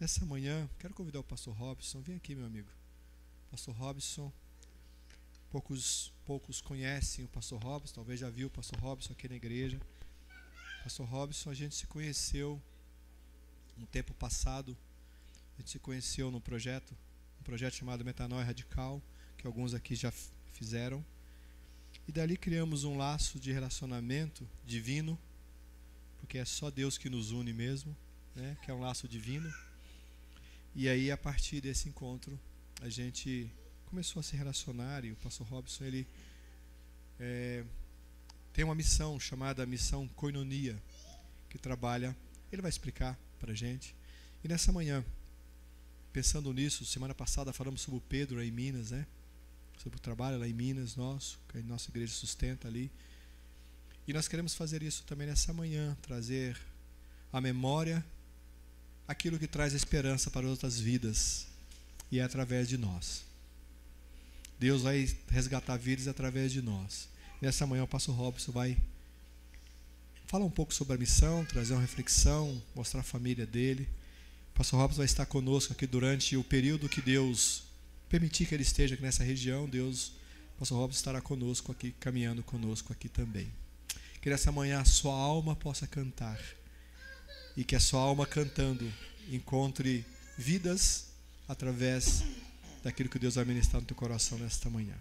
Nessa manhã, quero convidar o pastor Robson. Vem aqui, meu amigo. Pastor Robson. Poucos conhecem o pastor Robson, talvez já viu o pastor Robson aqui na igreja. Pastor Robson, a gente se conheceu um tempo passado. A gente se conheceu um projeto chamado Metanoia Radical, que alguns aqui já fizeram. E dali criamos um laço de relacionamento divino, porque é só Deus que nos une mesmo, né? Que é um laço divino. E aí, a partir desse encontro, a gente começou a se relacionar, e o pastor Robson, ele tem uma missão chamada Missão Koinonia, que trabalha, ele vai explicar para a gente. E nessa manhã, pensando nisso, semana passada falamos sobre o Pedro aí em Minas, né? Sobre o trabalho lá em Minas, que a nossa igreja sustenta ali. E nós queremos fazer isso também nessa manhã, trazer à memória aquilo que traz esperança para outras vidas, e é através de nós. Deus vai resgatar vidas através de nós. Nessa manhã o pastor Robson vai falar um pouco sobre a missão, trazer uma reflexão, mostrar a família dele. O pastor Robson vai estar conosco aqui durante o período que Deus permitir que ele esteja aqui nessa região. O pastor Robson estará conosco aqui, caminhando conosco aqui também. Que nessa manhã a sua alma possa cantar, e que a sua alma cantando encontre vidas através daquilo que Deus vai ministrar no teu coração nesta manhã.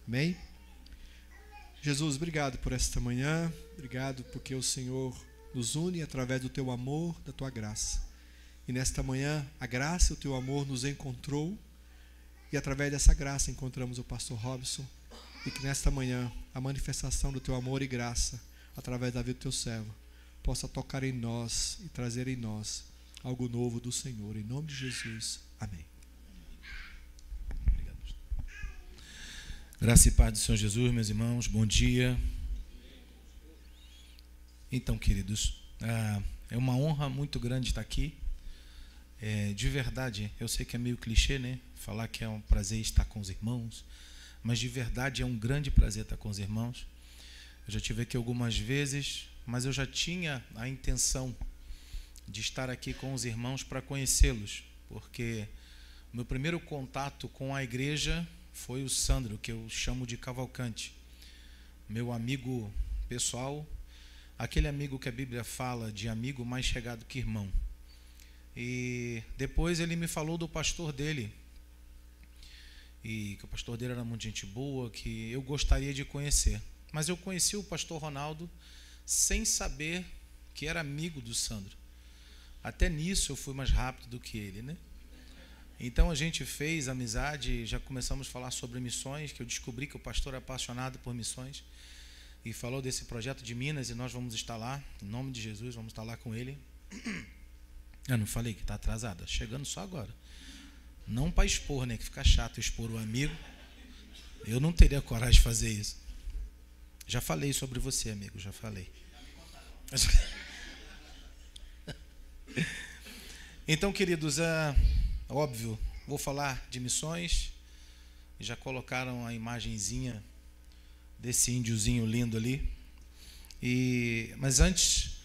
Amém? Jesus, obrigado por esta manhã. Obrigado porque o Senhor nos une através do teu amor, da tua graça. E nesta manhã a graça e o teu amor nos encontrou, e através dessa graça encontramos o pastor Robson. E que nesta manhã a manifestação do teu amor e graça através da vida do teu servo possa tocar em nós e trazer em nós algo novo do Senhor. Em nome de Jesus. Amém. Obrigado. Graça e paz do Senhor Jesus, meus irmãos. Bom dia. Então, queridos, é uma honra muito grande estar aqui. De verdade, eu sei que é meio clichê, né? Falar que é um prazer estar com os irmãos, mas de verdade é um grande prazer estar com os irmãos. Eu já estive aqui algumas vezes, mas eu já tinha a intenção de estar aqui com os irmãos para conhecê-los, porque o meu primeiro contato com a igreja foi o Sandro, que eu chamo de Cavalcante, meu amigo pessoal, aquele amigo que a Bíblia fala de amigo mais chegado que irmão. E depois ele me falou do pastor dele, e que o pastor dele era muito gente boa, que eu gostaria de conhecer. Mas eu conheci o pastor Ronaldo sem saber que era amigo do Sandro. Até nisso eu fui mais rápido do que ele, né? Então a gente fez amizade, já começamos a falar sobre missões, que eu descobri que o pastor é apaixonado por missões, e falou desse projeto de Minas, e nós vamos estar lá, em nome de Jesus, vamos estar lá com ele. Eu não falei que está atrasada, chegando só agora. Não para expor, né? Que fica chato expor o amigo. Eu não teria coragem de fazer isso. Já falei sobre você, amigo, já falei. Então, queridos, óbvio, vou falar de missões. Já colocaram a imagenzinha desse índiozinho lindo ali. Mas antes,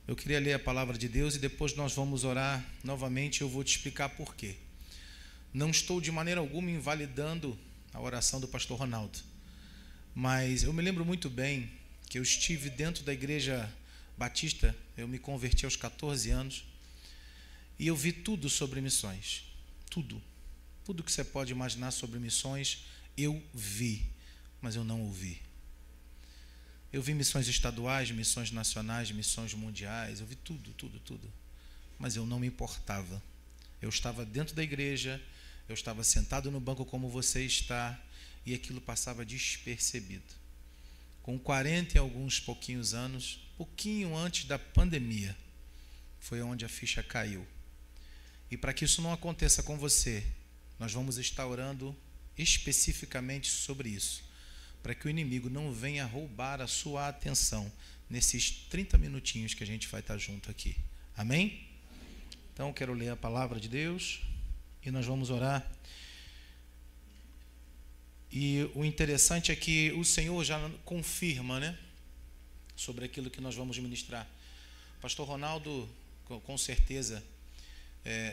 eu queria ler a palavra de Deus e depois nós vamos orar novamente. Eu vou te explicar por quê. Não estou de maneira alguma invalidando a oração do pastor Ronaldo, mas eu me lembro muito bem que eu estive dentro da igreja batista. Eu me converti aos 14 anos e eu vi tudo sobre missões, tudo que você pode imaginar sobre missões eu vi, mas eu não ouvi. Eu vi missões estaduais, missões nacionais, missões mundiais, eu vi tudo, mas eu não me importava. Eu estava dentro da igreja, eu estava sentado no banco como você está, e aquilo passava despercebido. Com 40 e alguns pouquinhos anos, pouquinho antes da pandemia, foi onde a ficha caiu. E para que isso não aconteça com você, nós vamos estar orando especificamente sobre isso, para que o inimigo não venha roubar a sua atenção nesses 30 minutinhos que a gente vai estar junto aqui. Amém? Então eu quero ler a palavra de Deus e nós vamos orar. E o interessante é que o Senhor já confirma, né, sobre aquilo que nós vamos ministrar. Pastor Ronaldo, com certeza,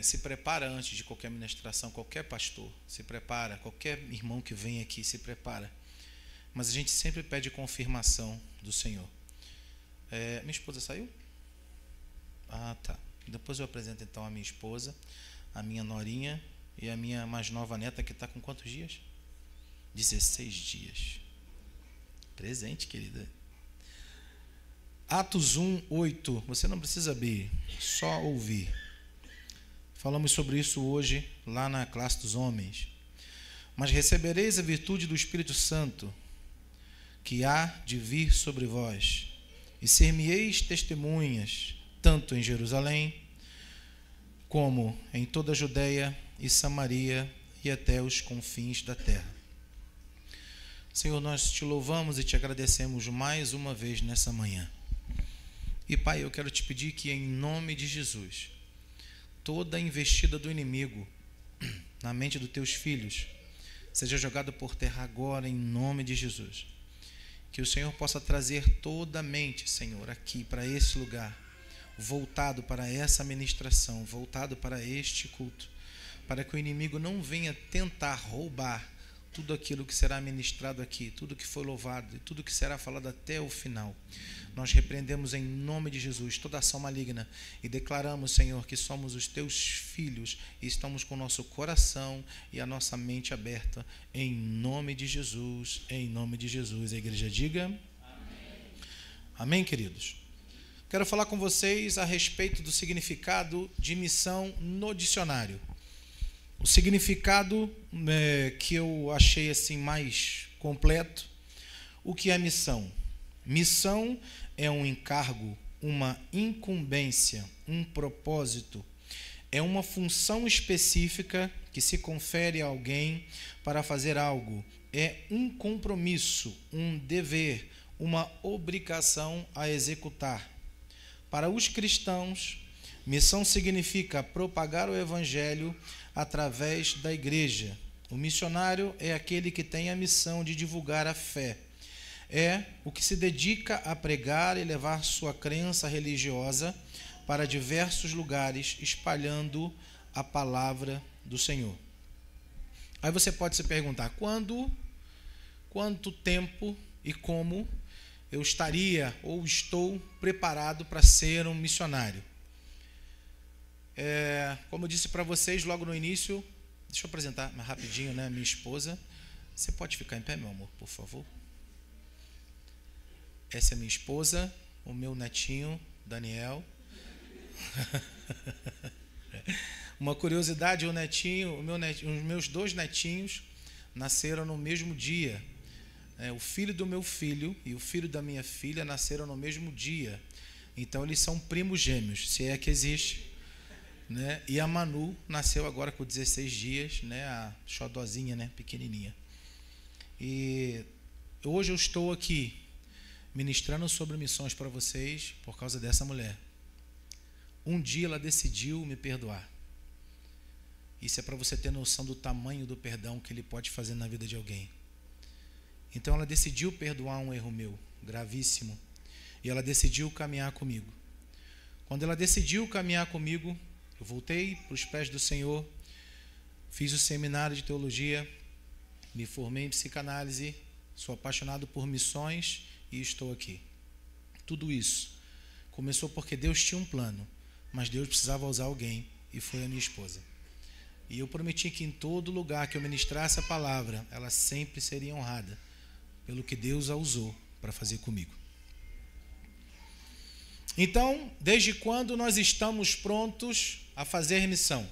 se prepara antes de qualquer ministração, qualquer pastor se prepara, qualquer irmão que vem aqui se prepara. Mas a gente sempre pede confirmação do Senhor. Minha esposa saiu? Ah, tá. Depois eu apresento então a minha esposa, a minha norinha e a minha mais nova neta, que está com quantos dias? 16 dias. Presente, querida. Atos 1:8. Você não precisa abrir, só ouvir. Falamos sobre isso hoje lá na classe dos homens. Mas recebereis a virtude do Espírito Santo, que há de vir sobre vós, e ser-me-eis testemunhas, tanto em Jerusalém, como em toda a Judeia e Samaria e até os confins da terra. Senhor, nós te louvamos e te agradecemos mais uma vez nessa manhã. E Pai, eu quero te pedir que em nome de Jesus, toda a investida do inimigo na mente dos teus filhos seja jogada por terra agora em nome de Jesus. Que o Senhor possa trazer toda a mente, Senhor, aqui para esse lugar, voltado para essa ministração, voltado para este culto, para que o inimigo não venha tentar roubar tudo aquilo que será ministrado aqui, tudo que foi louvado e tudo que será falado até o final. Nós repreendemos em nome de Jesus toda ação maligna e declaramos, Senhor, que somos os teus filhos e estamos com o nosso coração e a nossa mente aberta em nome de Jesus, em nome de Jesus. A igreja diga amém. Amém, queridos? Quero falar com vocês a respeito do significado de missão no dicionário. O significado que eu achei assim mais completo. O que é missão? Missão é um encargo, uma incumbência, um propósito. É uma função específica que se confere a alguém para fazer algo. É um compromisso, um dever, uma obrigação a executar. Para os cristãos, missão significa propagar o evangelho através da igreja. O missionário é aquele que tem a missão de divulgar a fé. É o que se dedica a pregar e levar sua crença religiosa para diversos lugares, espalhando a palavra do Senhor. Aí você pode se perguntar, quanto tempo e como eu estaria ou estou preparado para ser um missionário? Como eu disse para vocês logo no início, deixa eu apresentar mais rapidinho, né, minha esposa. Você pode ficar em pé, meu amor, por favor? Essa é minha esposa, o meu netinho, Daniel. Uma curiosidade, os meus 2 netinhos nasceram no mesmo dia. O filho do meu filho e o filho da minha filha nasceram no mesmo dia. Então, eles são primos gêmeos, se é que existe. Né? E a Manu nasceu agora com 16 dias, né? A xodozinha, né? Pequenininha. E hoje eu estou aqui ministrando sobre missões para vocês por causa dessa mulher. Um dia ela decidiu me perdoar. Isso é para você ter noção do tamanho do perdão que ele pode fazer na vida de alguém. Então ela decidiu perdoar um erro meu, gravíssimo. E ela decidiu caminhar comigo. Quando ela decidiu caminhar comigo, eu voltei para os pés do Senhor, fiz o seminário de teologia, me formei em psicanálise, sou apaixonado por missões e estou aqui. Tudo isso começou porque Deus tinha um plano, mas Deus precisava usar alguém e foi a minha esposa. E eu prometi que em todo lugar que eu ministrasse a palavra, ela sempre seria honrada pelo que Deus a usou para fazer comigo. Então, desde quando nós estamos prontos a fazer missão?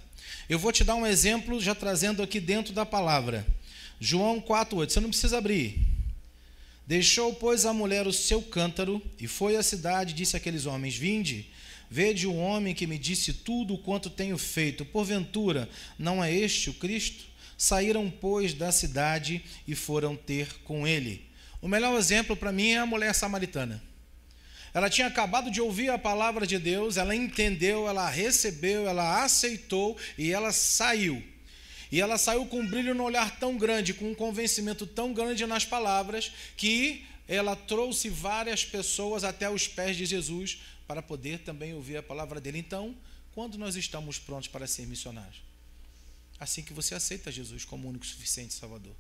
Eu vou te dar um exemplo já trazendo aqui dentro da palavra. João 4:8, você não precisa abrir. Deixou, pois, a mulher o seu cântaro e foi à cidade e disse àqueles homens, vinde, vede o homem que me disse tudo o quanto tenho feito. Porventura, não é este o Cristo? Saíram, pois, da cidade e foram ter com ele. O melhor exemplo para mim é a mulher samaritana. Ela tinha acabado de ouvir a palavra de Deus, ela entendeu, ela recebeu, ela aceitou e ela saiu. E ela saiu com um brilho no olhar tão grande, com um convencimento tão grande nas palavras, que ela trouxe várias pessoas até os pés de Jesus para poder também ouvir a palavra dele. Então, Quando nós estamos prontos para ser missionários? Assim que você aceita Jesus como único, suficiente Salvador.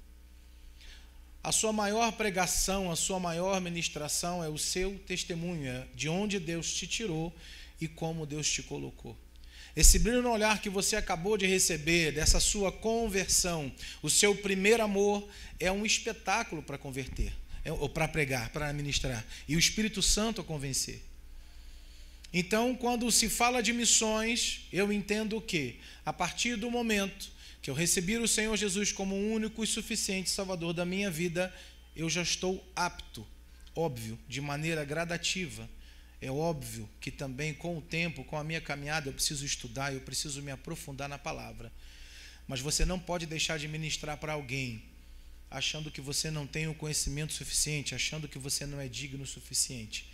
A sua maior pregação, a sua maior ministração é o seu testemunho, é de onde Deus te tirou e como Deus te colocou. Esse brilho no olhar que você acabou de receber, dessa sua conversão, o seu primeiro amor, é um espetáculo para converter, ou para pregar, para ministrar, e o Espírito Santo a convencer. Então, quando se fala de missões, eu entendo que, a partir do momento que eu recebi o Senhor Jesus como o único e suficiente Salvador da minha vida, eu já estou apto, óbvio, de maneira gradativa. É óbvio que também com o tempo, com a minha caminhada, eu preciso estudar, eu preciso me aprofundar na palavra. Mas você não pode deixar de ministrar para alguém, achando que você não tem o conhecimento suficiente, achando que você não é digno o suficiente.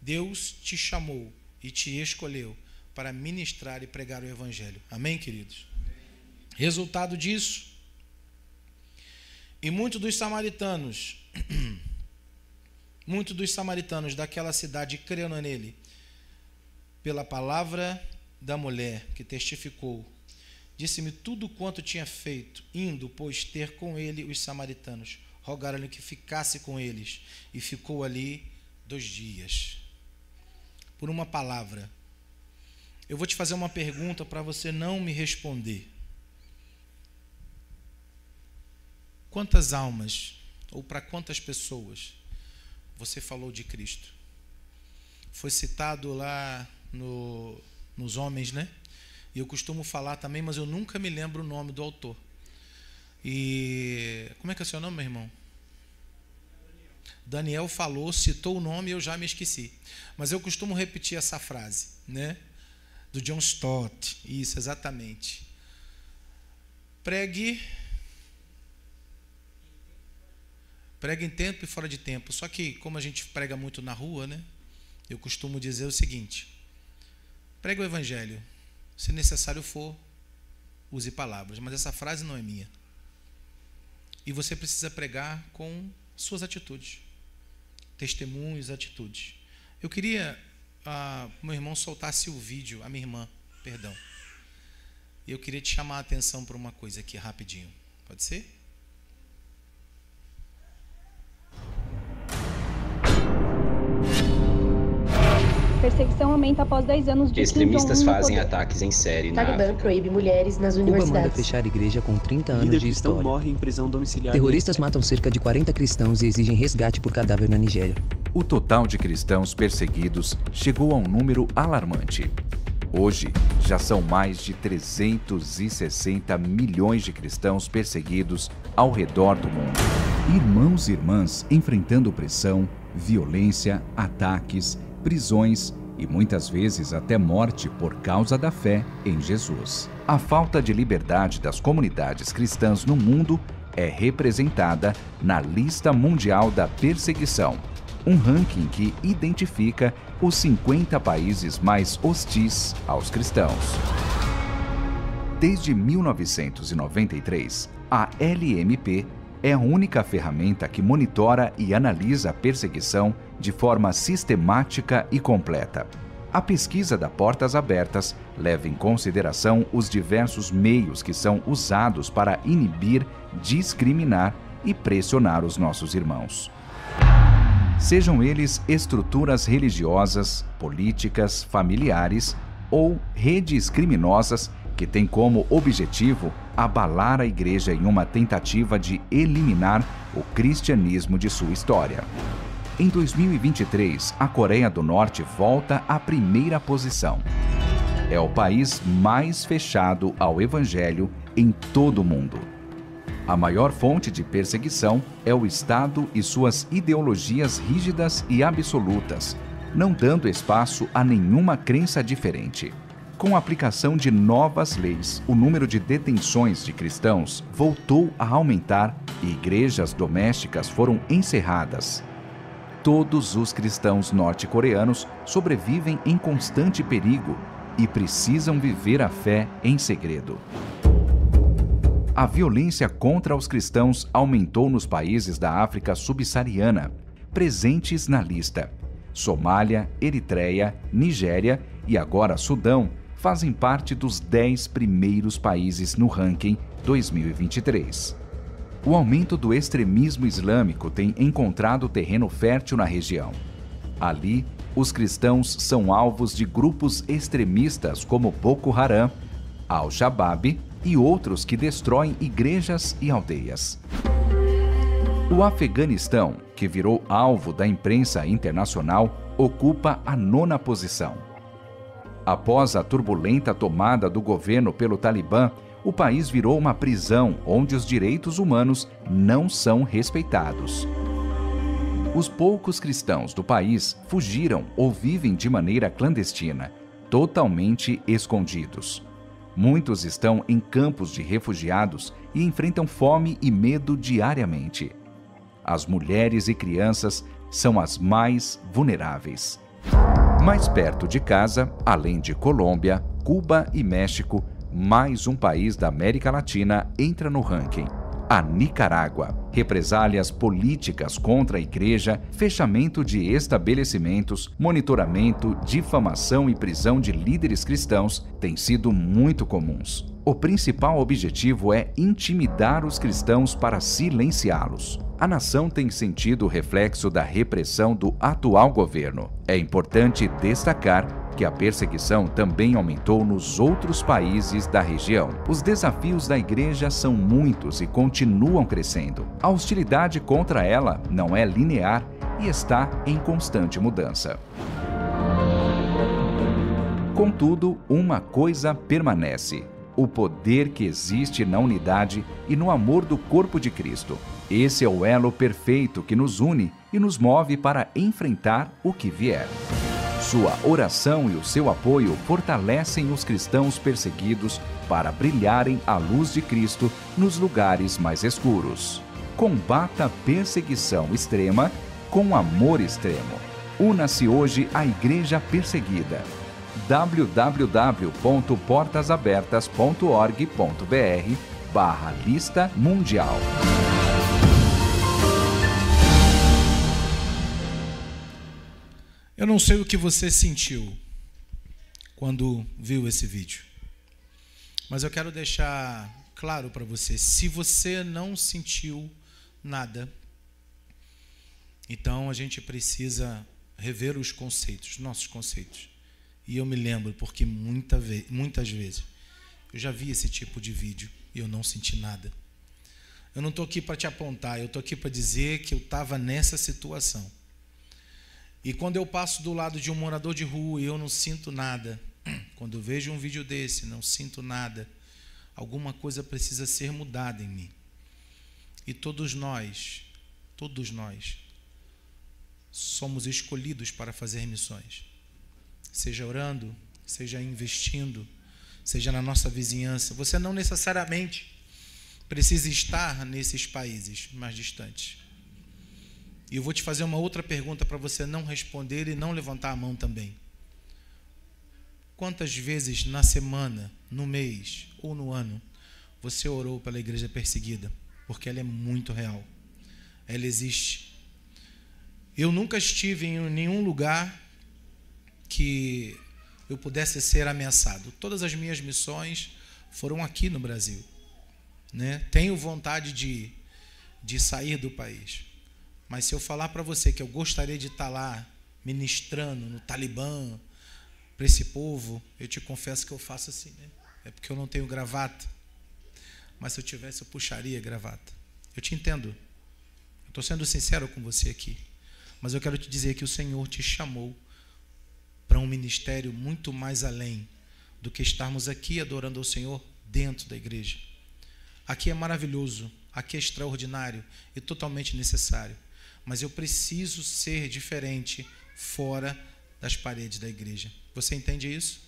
Deus te chamou e te escolheu para ministrar e pregar o Evangelho. Amém, queridos? Resultado disso, e muitos dos samaritanos daquela cidade creram nele, pela palavra da mulher que testificou. Disse-me tudo quanto tinha feito, indo, pois, ter com ele os samaritanos. Rogaram-lhe que ficasse com eles, e ficou ali 2 dias. Por uma palavra. Eu vou te fazer uma pergunta para você não me responder. Quantas almas, ou para quantas pessoas, você falou de Cristo? Foi citado lá nos homens, né? E eu costumo falar também, mas eu nunca me lembro o nome do autor. E como é que é o seu nome, meu irmão? Daniel falou, citou o nome e eu já me esqueci. Mas eu costumo repetir essa frase, né? Do John Stott. Isso, exatamente. Pregue em tempo e fora de tempo. Só que, como a gente prega muito na rua, né? Eu costumo dizer o seguinte: pregue o Evangelho. Se necessário for, use palavras. Mas essa frase não é minha. E você precisa pregar com suas atitudes. Testemunhos, atitudes. Eu queria meu irmão soltasse o vídeo, a minha irmã, perdão. Eu queria te chamar a atenção para uma coisa aqui, rapidinho. Pode ser? Perseguição aumenta após 10 anos de extremistas fazem ataques em série na Talibã proíbe mulheres nas Cuba universidades. manda fechar igreja com 30 anos Líder de cristão história. morre em prisão domiciliar. Terroristas matam cerca de 40 cristãos e exigem resgate por cadáver na Nigéria. O total de cristãos perseguidos chegou a um número alarmante. Hoje, já são mais de 360 milhões de cristãos perseguidos ao redor do mundo. Irmãos e irmãs enfrentando opressão, violência, ataques, prisões e muitas vezes até morte por causa da fé em Jesus. A falta de liberdade das comunidades cristãs no mundo é representada na Lista Mundial da Perseguição, um ranking que identifica os 50 países mais hostis aos cristãos. Desde 1993, a LMP é a única ferramenta que monitora e analisa a perseguição de forma sistemática e completa. A pesquisa da Portas Abertas leva em consideração os diversos meios que são usados para inibir, discriminar e pressionar os nossos irmãos. Sejam eles estruturas religiosas, políticas, familiares ou redes criminosas que têm como objetivo abalar a igreja em uma tentativa de eliminar o cristianismo de sua história. Em 2023, a Coreia do Norte volta à primeira posição. É o país mais fechado ao evangelho em todo o mundo. A maior fonte de perseguição é o Estado e suas ideologias rígidas e absolutas, não dando espaço a nenhuma crença diferente. Com a aplicação de novas leis, o número de detenções de cristãos voltou a aumentar e igrejas domésticas foram encerradas. Todos os cristãos norte-coreanos sobrevivem em constante perigo e precisam viver a fé em segredo. A violência contra os cristãos aumentou nos países da África subsaariana, presentes na lista. Somália, Eritreia, Nigéria e agora Sudão fazem parte dos 10 primeiros países no ranking 2023. O aumento do extremismo islâmico tem encontrado terreno fértil na região. Ali, os cristãos são alvos de grupos extremistas como Boko Haram, Al-Shabaab e outros que destroem igrejas e aldeias. O Afeganistão, que virou alvo da imprensa internacional, ocupa a 9ª posição. Após a turbulenta tomada do governo pelo Talibã, o país virou uma prisão onde os direitos humanos não são respeitados. Os poucos cristãos do país fugiram ou vivem de maneira clandestina, totalmente escondidos. Muitos estão em campos de refugiados e enfrentam fome e medo diariamente. As mulheres e crianças são as mais vulneráveis. Mais perto de casa, além de Colômbia, Cuba e México, mais um país da América Latina entra no ranking: a Nicarágua. Represálias políticas contra a igreja, fechamento de estabelecimentos, monitoramento, difamação e prisão de líderes cristãos têm sido muito comuns. O principal objetivo é intimidar os cristãos para silenciá-los. A nação tem sentido o reflexo da repressão do atual governo. É importante destacar que a perseguição também aumentou nos outros países da região. Os desafios da igreja são muitos e continuam crescendo. A hostilidade contra ela não é linear e está em constante mudança. Contudo, uma coisa permanece: o poder que existe na unidade e no amor do corpo de Cristo. Esse é o elo perfeito que nos une e nos move para enfrentar o que vier. Sua oração e o seu apoio fortalecem os cristãos perseguidos para brilharem à luz de Cristo nos lugares mais escuros. Combata a perseguição extrema com amor extremo. Una-se hoje à Igreja Perseguida. www.portasabertas.org.br/lista mundial. Eu não sei o que você sentiu quando viu esse vídeo, mas eu quero deixar claro para você: se você não sentiu nada, então a gente precisa rever os conceitos, nossos conceitos. E eu me lembro, porque muitas vezes eu já vi esse tipo de vídeo e eu não senti nada. Eu não estou aqui para te apontar, eu estou aqui para dizer que eu estava nessa situação. E quando eu passo do lado de um morador de rua e eu não sinto nada, quando eu vejo um vídeo desse, não sinto nada, alguma coisa precisa ser mudada em mim. E todos nós somos escolhidos para fazer missões. Seja orando, seja investindo, seja na nossa vizinhança. Você não necessariamente precisa estar nesses países mais distantes. E eu vou te fazer uma outra pergunta para você não responder e não levantar a mão também. Quantas vezes na semana, no mês ou no ano você orou pela igreja perseguida? Porque ela é muito real. Ela existe. Eu nunca estive em nenhum lugar que eu pudesse ser ameaçado. Todas as minhas missões foram aqui no Brasil, né? Tenho vontade de sair do país. Mas se eu falar para você que eu gostaria de estar lá ministrando no Talibã para esse povo, eu te confesso que eu faço assim, né? É porque eu não tenho gravata. Mas se eu tivesse, eu puxaria gravata. Eu te entendo. Eu estou sendo sincero com você aqui. Mas eu quero te dizer que o Senhor te chamou para um ministério muito mais além do que estarmos aqui adorando ao Senhor dentro da igreja. Aqui é maravilhoso, aqui é extraordinário e totalmente necessário. Mas eu preciso ser diferente fora das paredes da igreja. Você entende isso?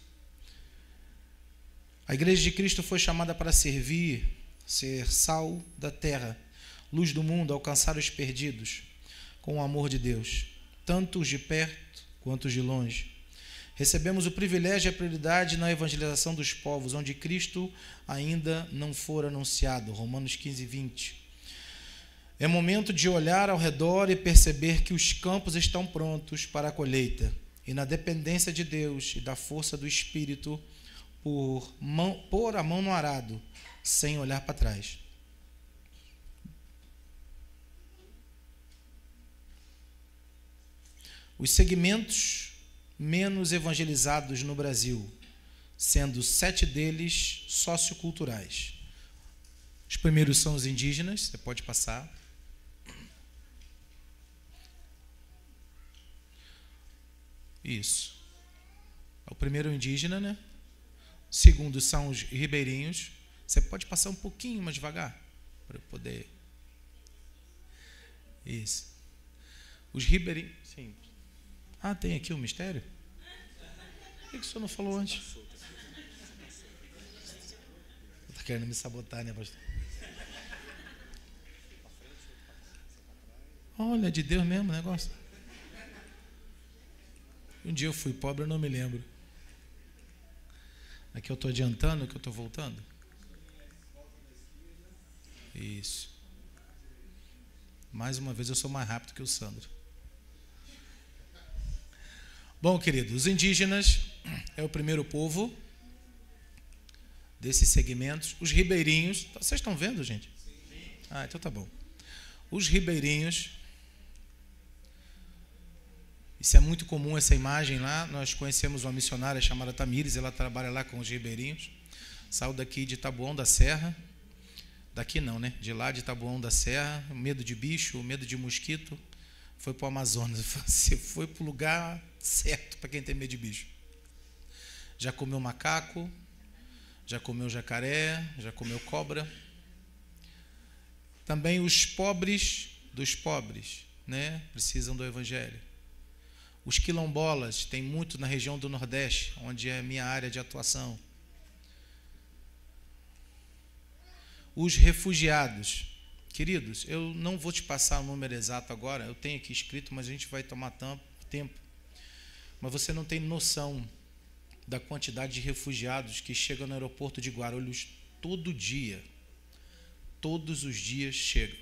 A igreja de Cristo foi chamada para servir, ser sal da terra, luz do mundo, alcançar os perdidos com o amor de Deus, tanto os de perto quanto os de longe. Recebemos o privilégio e a prioridade na evangelização dos povos, onde Cristo ainda não for anunciado. Romanos 15, 20. É momento de olhar ao redor e perceber que os campos estão prontos para a colheita. E na dependência de Deus e da força do Espírito, por pôr a mão no arado, sem olhar para trás. Os segmentos menos evangelizados no Brasil, sendo 7 deles socioculturais. Os primeiros são os indígenas, você pode passar. Isso. O primeiro é o indígena, né? O segundo são os ribeirinhos. Você pode passar um pouquinho mais devagar para eu poder. Isso. Os ribeirinhos. Sim. Ah, tem aqui o mistério? Por que o senhor não falou antes? Está querendo me sabotar, né, pastor? Olha, de Deus mesmo o negócio. Um dia eu fui pobre, eu não me lembro. Aqui eu estou adiantando, que eu estou voltando. Isso. Mais uma vez eu sou mais rápido que o Sandro. Bom, querido, os indígenas é o primeiro povo desses segmentos. Os ribeirinhos, vocês estão vendo, gente? Ah, então tá bom. Os ribeirinhos, isso é muito comum, essa imagem lá. Nós conhecemos uma missionária chamada Tamires, ela trabalha lá com os ribeirinhos. Saiu daqui de Taboão da Serra. Daqui não, né? De lá de Taboão da Serra, medo de bicho, medo de mosquito. Foi para o Amazonas. Você foi para o lugar certo para quem tem medo de bicho. Já comeu macaco, já comeu jacaré, já comeu cobra. Também os pobres dos pobres, né? Precisam do evangelho. Os quilombolas, tem muito na região do Nordeste, onde é a minha área de atuação. Os refugiados. Queridos, eu não vou te passar o número exato agora, eu tenho aqui escrito, mas a gente vai tomar tempo. Mas você não tem noção da quantidade de refugiados que chegam no aeroporto de Guarulhos todo dia. Todos os dias chegam.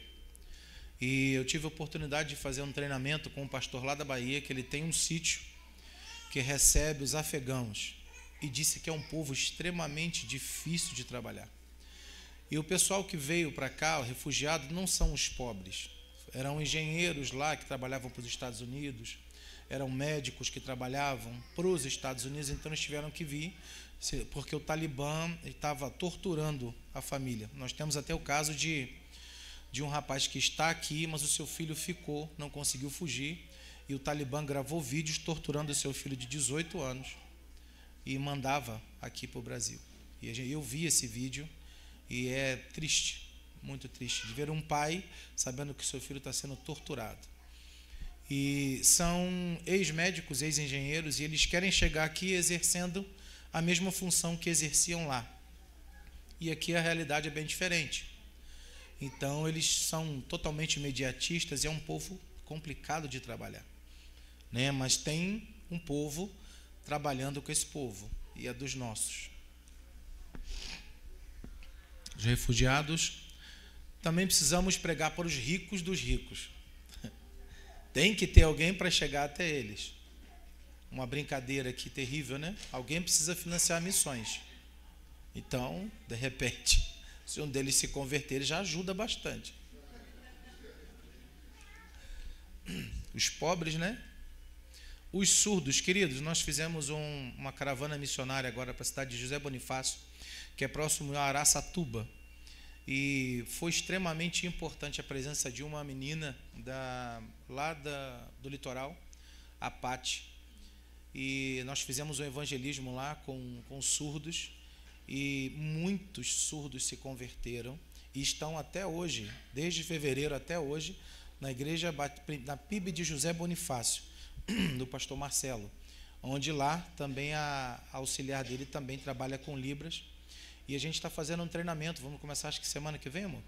E eu tive a oportunidade de fazer um treinamento com um pastor lá da Bahia, que ele tem um sítio que recebe os afegãos. E disse que é um povo extremamente difícil de trabalhar. E o pessoal que veio para cá, o refugiado, não são os pobres. Eram engenheiros lá que trabalhavam para os Estados Unidos, eram médicos que trabalhavam para os Estados Unidos, então eles tiveram que vir, porque o Talibã estava torturando a família. Nós temos até o caso de um rapaz que está aqui, mas o seu filho ficou, não conseguiu fugir, e o Talibã gravou vídeos torturando o seu filho de 18 anos e mandava aqui para o Brasil. E eu vi esse vídeo, e é triste, muito triste, de ver um pai sabendo que seu filho está sendo torturado. E são ex-médicos, ex-engenheiros, e eles querem chegar aqui exercendo a mesma função que exerciam lá. E aqui a realidade é bem diferente. Então eles são totalmente imediatistas e é um povo complicado de trabalhar, né? Mas tem um povo trabalhando com esse povo, e é dos nossos. Os refugiados, também precisamos pregar para os ricos dos ricos. Tem que ter alguém para chegar até eles. Uma brincadeira aqui terrível, né? Alguém precisa financiar missões. Então, de repente, se um deles se converter, já ajuda bastante. Os pobres, né? Os surdos, queridos, nós fizemos uma caravana missionária agora para a cidade de José Bonifácio, que é próximo a Araçatuba, e foi extremamente importante a presença de uma menina do litoral, a Pati, e nós fizemos um evangelismo lá com surdos, e muitos surdos se converteram, e estão até hoje, desde fevereiro até hoje, na igreja, na PIB de José Bonifácio, do pastor Marcelo, onde lá também a auxiliar dele também trabalha com Libras. E a gente está fazendo um treinamento, vamos começar acho que semana que vem, amor?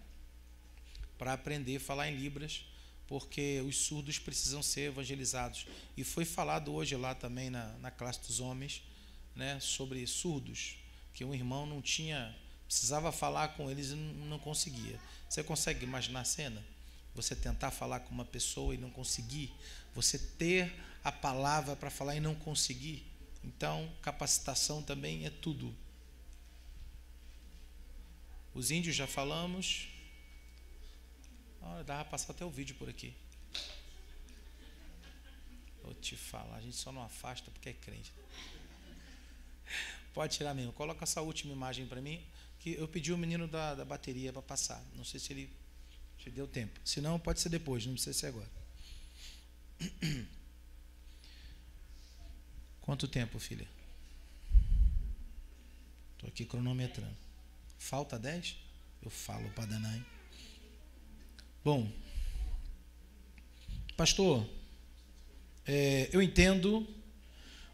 Para aprender a falar em Libras, porque os surdos precisam ser evangelizados. E foi falado hoje lá também na classe dos homens, né, sobre surdos, que um irmão não tinha, precisava falar com eles e não conseguia. Você consegue imaginar a cena? Você tentar falar com uma pessoa e não conseguir? Você ter a palavra para falar e não conseguir? Então, capacitação também é tudo. Os índios já falamos. Dá para passar até o vídeo por aqui. Vou te falar, a gente só não afasta porque é crente. Pode tirar mesmo. Coloca essa última imagem para mim, que eu pedi o menino da bateria para passar. Não sei se ele te deu tempo. Se não, pode ser depois, não precisa ser agora. Quanto tempo, filha? Estou aqui cronometrando. Falta 10? Eu falo para danar, hein? Bom, pastor, eu entendo,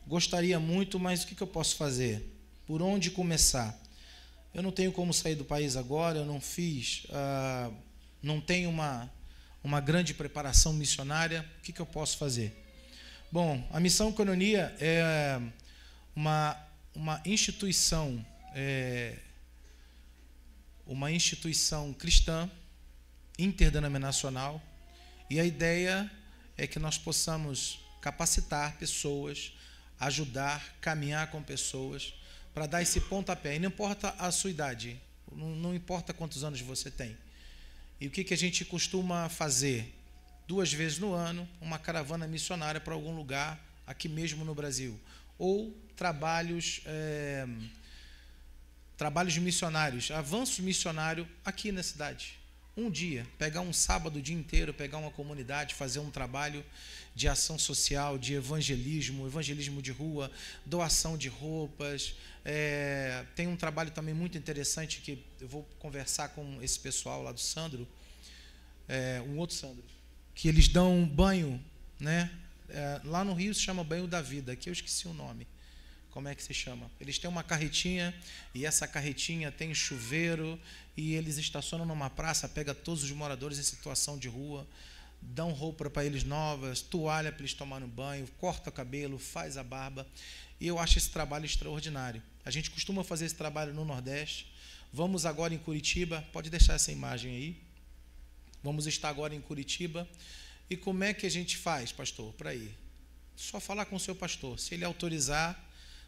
gostaria muito, mas o que eu posso fazer? Por onde começar? Eu não tenho como sair do país agora, eu não fiz, não tenho uma grande preparação missionária, o que eu posso fazer? Bom, a Missão Koinonia é uma instituição cristã, interdenominacional, e a ideia é que nós possamos capacitar pessoas, ajudar, caminhar com pessoas, para dar esse pontapé. E não importa a sua idade, não importa quantos anos você tem. E o que a gente costuma fazer? 2 vezes no ano, uma caravana missionária para algum lugar, aqui mesmo no Brasil. Ou trabalhos missionários, avanço missionário aqui na cidade. Um dia, pegar um sábado o dia inteiro, pegar uma comunidade, fazer um trabalho de ação social, de evangelismo de rua, doação de roupas. Tem um trabalho também muito interessante que eu vou conversar com esse pessoal lá do Sandro, um outro Sandro, que eles dão banho, né? Lá no Rio se chama banho da vida, aqui eu esqueci o nome. Como é que se chama? Eles têm uma carretinha, e essa carretinha tem chuveiro, e eles estacionam numa praça, pega todos os moradores em situação de rua, dão roupa para eles novas, toalha para eles tomarem banho, corta o cabelo, faz a barba. E eu acho esse trabalho extraordinário. A gente costuma fazer esse trabalho no Nordeste. Vamos agora em Curitiba, pode deixar essa imagem aí. Vamos estar agora em Curitiba. E como é que a gente faz, pastor, para ir? Só falar com o seu pastor. Se ele autorizar,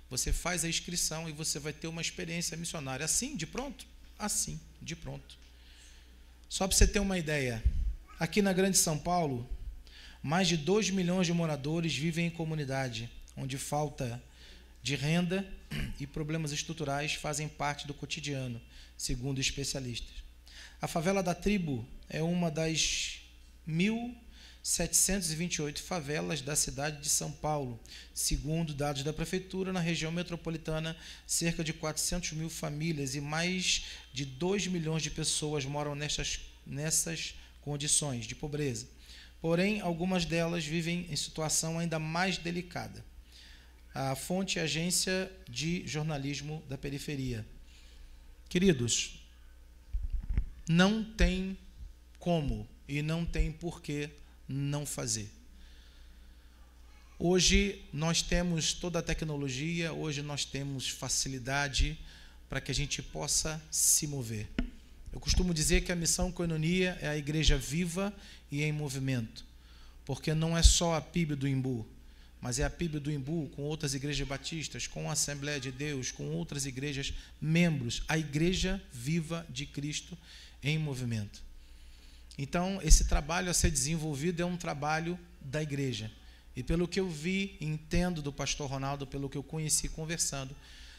você faz a inscrição e você vai ter uma experiência missionária. Assim, de pronto? Assim, de pronto. Só para você ter uma ideia, aqui na Grande São Paulo, mais de 2 milhões de moradores vivem em comunidade, onde falta de renda e problemas estruturais fazem parte do cotidiano, segundo especialistas. A favela da Tribo é uma das 1.728 favelas da cidade de São Paulo. Segundo dados da Prefeitura, na região metropolitana, cerca de 400 mil famílias e mais de 2 milhões de pessoas moram nessas condições de pobreza. Porém, algumas delas vivem em situação ainda mais delicada. A fonte é a Agência de Jornalismo da Periferia. Queridos, não tem como e não tem porquê não fazer. Hoje nós temos toda a tecnologia, hoje nós temos facilidade para que a gente possa se mover. Eu costumo dizer que a Missão Koinonia é a igreja viva e em movimento, porque não é só a PIB do Imbu, mas é a PIB do Imbu com outras igrejas batistas, com a Assembleia de Deus, com outras igrejas membros, a igreja viva de Cristo em movimento. Então, esse trabalho a ser desenvolvido é um trabalho da igreja. E pelo que eu vi e entendo do pastor Ronaldo, pelo que eu conheci conversando,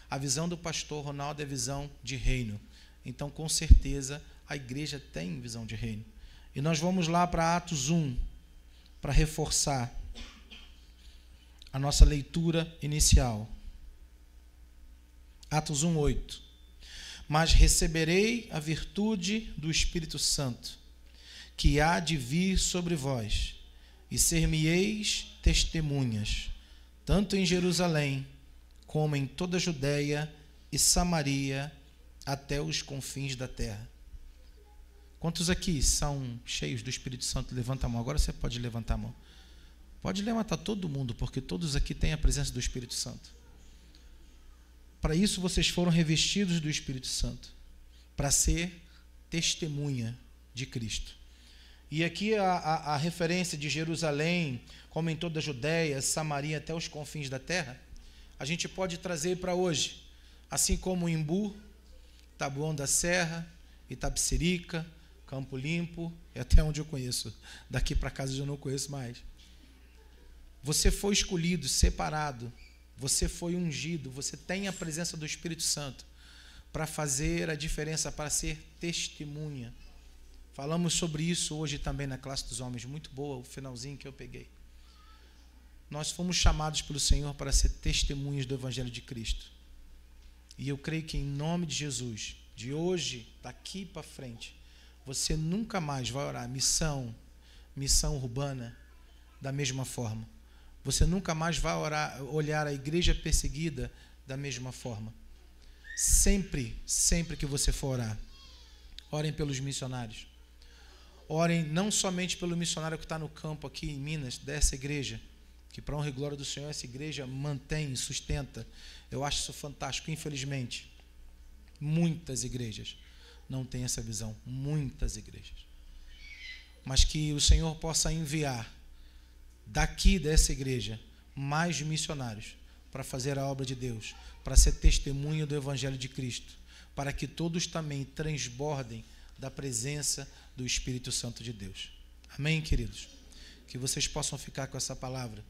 a visão do pastor Ronaldo é visão de reino. Então, com certeza, a igreja tem visão de reino. E nós vamos lá para Atos 1, para reforçar a nossa leitura inicial. Atos 1, 8. Mas receberei a virtude do Espírito Santo, que há de vir sobre vós, e ser-me-eis testemunhas, tanto em Jerusalém, como em toda a Judéia e Samaria, até os confins da terra. Quantos aqui são cheios do Espírito Santo? Levanta a mão. Agora você pode levantar a mão. Pode levantar todo mundo, porque todos aqui têm a presença do Espírito Santo. Para isso vocês foram revestidos do Espírito Santo, para ser testemunha de Cristo. E aqui a referência de Jerusalém, como em toda a Judéia, Samaria, até os confins da terra, a gente pode trazer para hoje, assim como Imbu, Taboão da Serra, Itapecerica, Campo Limpo, é até onde eu conheço. Daqui para casa eu já não conheço mais. Você foi escolhido, separado, você foi ungido, você tem a presença do Espírito Santo para fazer a diferença, para ser testemunha. Falamos sobre isso hoje também na classe dos homens, muito boa o finalzinho que eu peguei. Nós fomos chamados pelo Senhor para ser testemunhas do Evangelho de Cristo. E eu creio que em nome de Jesus, de hoje, daqui para frente, você nunca mais vai orar missão urbana da mesma forma. Você nunca mais vai olhar a igreja perseguida da mesma forma. Sempre que você for orar, orem pelos missionários. Orem não somente pelo missionário que está no campo aqui em Minas, dessa igreja, que para honra e glória do Senhor, essa igreja mantém, sustenta. Eu acho isso fantástico. Infelizmente, muitas igrejas não têm essa visão. Muitas igrejas. Mas que o Senhor possa enviar daqui dessa igreja mais missionários para fazer a obra de Deus, para ser testemunho do Evangelho de Cristo, para que todos também transbordem da presença do Espírito Santo de Deus. Amém, queridos? Que vocês possam ficar com essa palavra,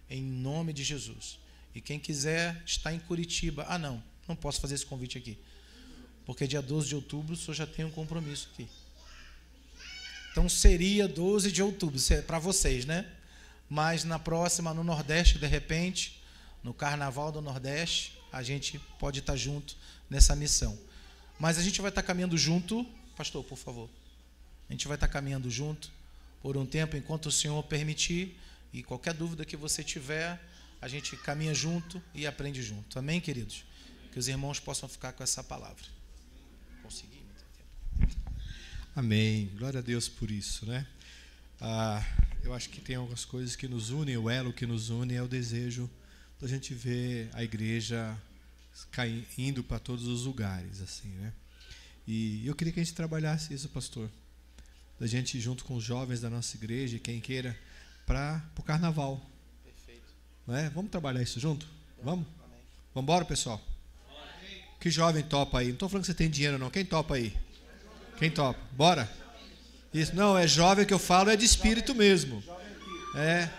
em nome de Jesus. E quem quiser estar em Curitiba, não posso fazer esse convite aqui, porque dia 12 de outubro o senhor já tem um compromisso aqui. Então seria 12 de outubro, para vocês, né? Mas na próxima, no Nordeste, de repente, no Carnaval do Nordeste, a gente pode estar junto nessa missão. Mas a gente vai estar caminhando junto, pastor, por favor. A gente vai estar caminhando junto por um tempo, enquanto o Senhor permitir, e qualquer dúvida que você tiver, a gente caminha junto e aprende junto. Amém, queridos? Que os irmãos possam ficar com essa palavra. Consegui muito tempo. Amém. Glória a Deus por isso, né? Eu acho que tem algumas coisas que nos unem, o elo que nos une é o desejo da gente ver a igreja indo para todos os lugares, assim, né? E eu queria que a gente trabalhasse isso, pastor, da gente junto com os jovens da nossa igreja, quem queira, para o carnaval. Perfeito. Não é? Vamos trabalhar isso junto? Vamos? Vamos embora, pessoal? Que jovem topa aí? Não estou falando que você tem dinheiro, não. Quem topa aí? Quem topa? Bora? Isso, não, é jovem que eu falo, é de espírito mesmo. É,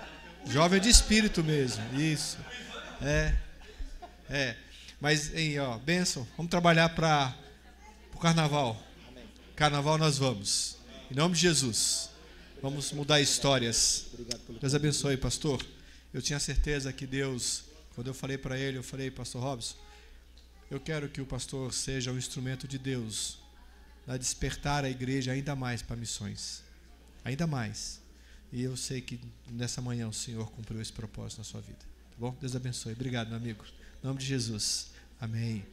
jovem de espírito mesmo. Isso. Mas, aí, ó, bênção. Vamos trabalhar para o carnaval. Carnaval nós vamos. Em nome de Jesus. Vamos mudar histórias. Deus abençoe, pastor. Eu tinha certeza que Deus, quando eu falei para ele, eu falei, pastor Robson, eu quero que o pastor seja um instrumento de Deus a despertar a igreja ainda mais para missões, ainda mais. E eu sei que nessa manhã o Senhor cumpriu esse propósito na sua vida, tá bom? Deus abençoe. Obrigado, meu amigo. Em nome de Jesus. Amém.